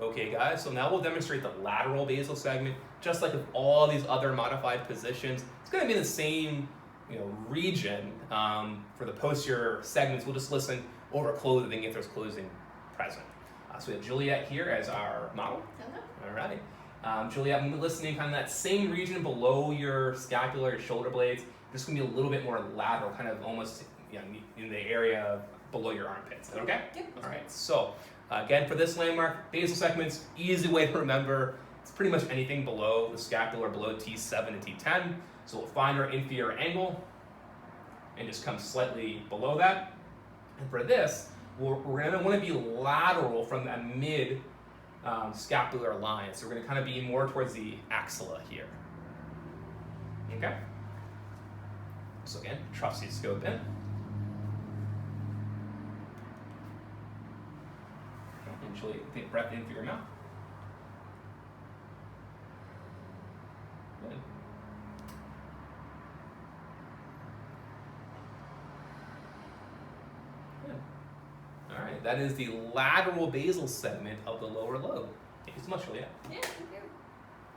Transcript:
Okay, guys, so now we'll demonstrate the lateral basal segment. Just like with all these other modified positions, it's going to be in the same region. For the posterior segments, we'll just listen over clothing if there's clothing present. So we have Juliet here as our model. Hello. All right. Juliet, I'm listening kind of that same region below your scapula, your shoulder blades. This is going to be a little bit more lateral, kind of almost in the area below your armpits. Is that okay? Yep. All right. So again, for this landmark, basal segments, easy way to remember. It's pretty much anything below the scapula, below T7 and T10. So we'll find our inferior angle and just come slightly below that. And for this, we're going to want to be lateral from a mid scapular line. So we're going to kind of be more towards the axilla here. Okay? So again, trusty scope in. Usually take breath in through your mouth. Good. Good. All right, that is the lateral basal segment of the lower lobe. Thank you so much, Juliet. Yeah, thank you.